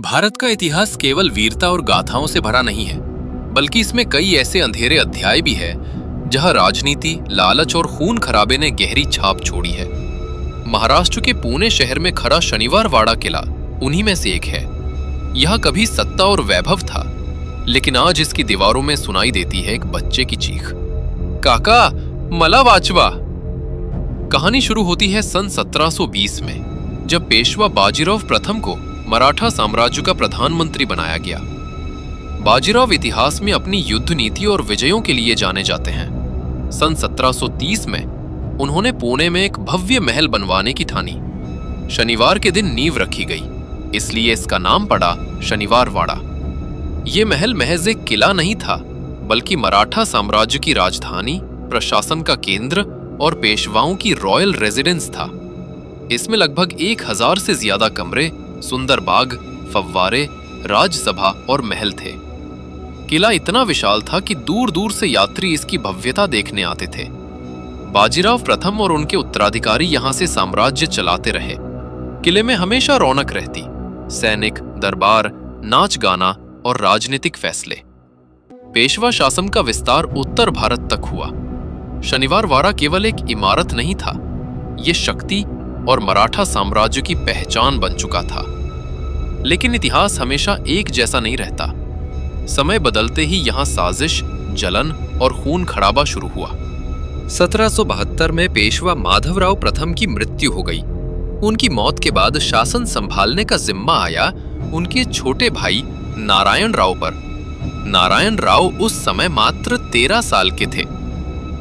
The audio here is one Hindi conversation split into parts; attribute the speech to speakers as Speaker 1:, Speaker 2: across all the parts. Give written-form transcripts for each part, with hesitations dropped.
Speaker 1: भारत का इतिहास केवल वीरता और गाथाओं से भरा नहीं है, बल्कि इसमें कई ऐसे अंधेरे अध्याय भी है जहां राजनीति, लालच और खून खराबे ने गहरी छाप छोड़ी है। महाराष्ट्र के पुणे शहर में खड़ा शनिवार वाड़ा किला उन्हीं में से एक है। यह कभी सत्ता और वैभव था, लेकिन आज इसकी दीवारों में सुनाई देती है एक बच्चे की चीख, काका मला वाचवा। कहानी शुरू होती है सन 1720 में, जब पेशवा बाजीराव प्रथम को मराठा साम्राज्य का प्रधानमंत्री बनाया गया। बाजीराव इतिहास में अपनी युद्ध नीति और विजयों के लिए जाने जाते हैं। सन 1730 में उन्होंने पुणे में एक भव्य महल बनवाने की ठानी। शनिवार के दिन नींव रखी गई, इसलिए इसका नाम पड़ा शनिवार वाड़ा। यह महल महज एक किला नहीं था, बल्कि मराठा साम्राज्य की राजधानी, प्रशासन का केंद्र और पेशवाओं की रॉयल रेजिडेंस था। इसमें लगभग 1000 से ज्यादा कमरे, सुंदर बाग, फव्वारे, राजसभा और महल थे। किला इतना विशाल था कि दूर दूर से यात्री इसकी भव्यता देखने आते थे। बाजीराव प्रथम और उनके उत्तराधिकारी यहां से साम्राज्य चलाते रहे। किले में हमेशा रौनक रहती, सैनिक, दरबार, नाच गाना और राजनीतिक फैसले। पेशवा शासन का विस्तार उत्तर भारत तक हुआ। शनिवार वाड़ा केवल एक इमारत नहीं था, यह शक्ति और मराठा साम्राज्य की पहचान बन चुका था। लेकिन इतिहास हमेशा एक जैसा नहीं रहता। समय बदलते ही यहां साजिश, जलन और खून खराबा शुरू हुआ। 1772 में पेशवा माधवराव प्रथम की मृत्यु हो गई। उनकी मौत के बाद शासन संभालने का जिम्मा आया उनके छोटे भाई नारायण राव पर। नारायण राव उस समय मात्र 13 साल के थे।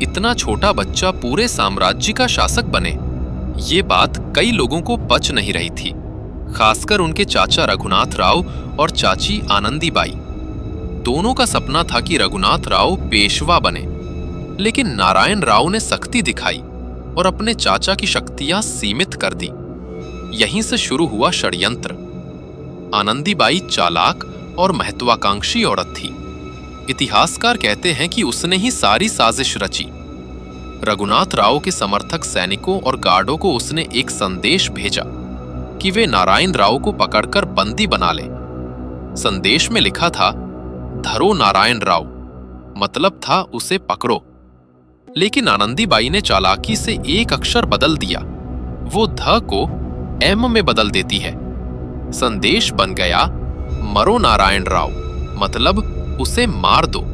Speaker 1: इतना छोटा बच्चा पूरे साम्राज्य का शासक बने, ये बात कई लोगों को पच नहीं रही थी, खासकर उनके चाचा रघुनाथ राव और चाची आनंदीबाई। दोनों का सपना था कि रघुनाथ राव पेशवा बने, लेकिन नारायण राव ने सख्ती दिखाई और अपने चाचा की शक्तियां सीमित कर दी। यहीं से शुरू हुआ षड्यंत्र। आनंदीबाई चालाक और महत्वाकांक्षी औरत थी। इतिहासकार कहते हैं कि उसने ही सारी साजिश रची। रघुनाथ राव के समर्थक सैनिकों और गार्डों को उसने एक संदेश भेजा कि वे नारायण राव को पकड़कर बंदी बना ले। संदेश में लिखा था, धरो नारायण राव, मतलब था उसे पकड़ो। लेकिन आनंदीबाई ने चालाकी से एक अक्षर बदल दिया, वो ध को एम में बदल देती है। संदेश बन गया, मरो नारायण राव, मतलब उसे मार दो।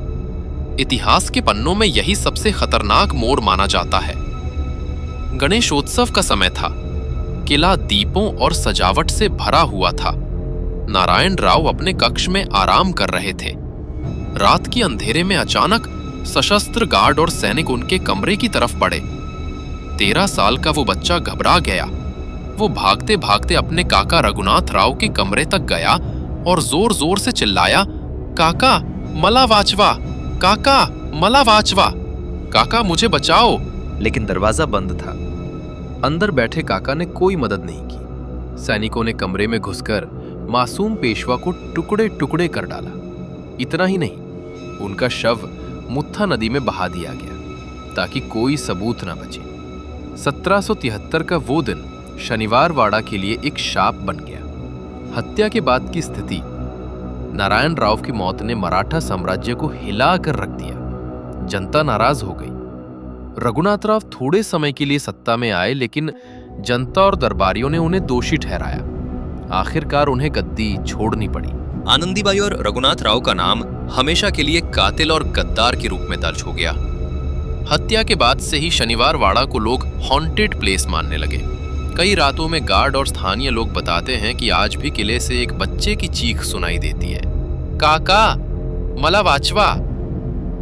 Speaker 1: इतिहास के पन्नों में यही सबसे खतरनाक मोड़ माना जाता है। गणेशोत्सव का समय था। किला दीपों और सजावट से भरा हुआ था। नारायण राव अपने कक्ष में आराम कर रहे थे। रात के अंधेरे में अचानक सशस्त्र गार्ड और सैनिक उनके कमरे की तरफ बढ़े। 13 साल का वो बच्चा घबरा गया। वो भागते भागते अपने काका रघुनाथ राव के कमरे तक गया और जोर जोर से चिल्लाया, काका मला वाचवा, काका मला वाचवा, काका मुझे बचाओ।
Speaker 2: लेकिन दरवाजा बंद था। अंदर बैठे काका ने कोई मदद नहीं की।
Speaker 1: सैनिकों ने कमरे में घुसकर मासूम पेशवा को टुकड़े टुकड़े कर डाला। इतना ही नहीं, उनका शव मुत्था नदी में बहा दिया गया ताकि कोई सबूत ना बचे। 1773 का वो दिन शनिवार वाड़ा के लिए एक शाप बन गया। हत्या के बाद की स्थिति। नारायण राव की मौत ने मराठा साम्राज्य को हिला कर रख दिया। जनता नाराज हो गई। रघुनाथ राव थोड़े समय के लिए सत्ता में आए, लेकिन जनता और दरबारियों ने उन्हें दोषी ठहराया। आखिरकार उन्हें गद्दी छोड़नी पड़ी।
Speaker 2: आनंदीबाई और रघुनाथ राव का नाम हमेशा के लिए कातिल और गद्दार के रूप में दर्ज हो गया।
Speaker 1: हत्या के बाद से ही शनिवार वाड़ा को लोग हॉन्टेड प्लेस मानने लगे। कई रातों में गार्ड और स्थानीय लोग बताते हैं कि आज भी किले से एक बच्चे की चीख सुनाई देती है, काका मला वाचवा।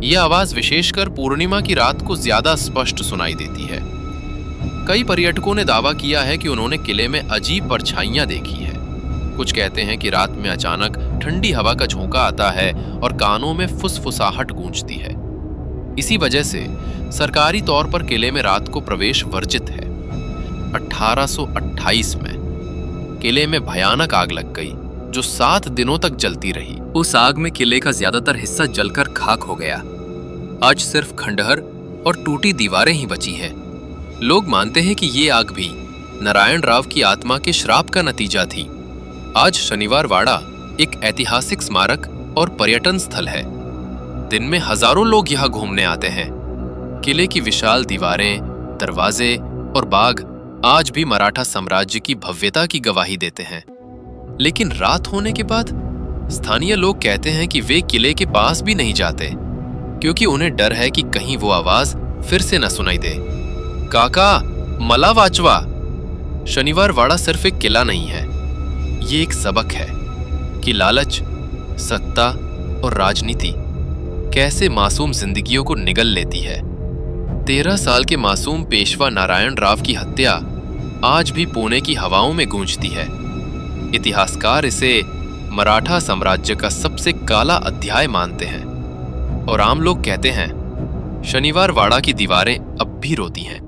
Speaker 1: यह आवाज विशेषकर पूर्णिमा की रात को ज्यादा स्पष्ट सुनाई देती है। कई पर्यटकों ने दावा किया है कि उन्होंने किले में अजीब परछाइयां देखी हैं। कुछ कहते हैं कि रात में अचानक ठंडी हवा का झोंका आता है और कानों में फुसफुसाहट गूंजती है। इसी वजह से सरकारी तौर पर किले में रात को प्रवेश वर्जित है। 1828 में किले में भयानक आग लग गई, जो 7 दिनों तक जलती रही।
Speaker 2: उस आग में किले का ज्यादातर हिस्सा जलकर खाक हो गया। आज सिर्फ खंडहर और टूटी दीवारें ही बची हैं। लोग मानते हैं कि ये आग भी नारायण राव की आत्मा के श्राप का नतीजा थी। आज शनिवार वाड़ा
Speaker 1: एक ऐतिहासिक स्मारक और पर्यटन स्थल है। दिन में हजारों लोग यहाँ घूमने आते हैं। किले की विशाल दीवारें, दरवाजे और बाग आज भी मराठा साम्राज्य की भव्यता की गवाही देते हैं। लेकिन रात होने के बाद स्थानीय लोग कहते हैं कि वे किले के पास भी नहीं जाते, क्योंकि उन्हें डर है कि कहीं वो आवाज फिर से न सुनाई दे। काका, मला वाचवा। शनिवार वाड़ा सिर्फ एक किला नहीं है, ये एक सबक है कि लालच, सत्ता और राजनीति कैसे मासूम जिंदगियों को निगल लेती है। 13 साल के मासूम पेशवा नारायण राव की हत्या आज भी पुणे की हवाओं में गूंजती है। इतिहासकार इसे मराठा साम्राज्य का सबसे काला अध्याय मानते हैं और आम लोग कहते हैं शनिवार वाड़ा की दीवारें अब भी रोती हैं।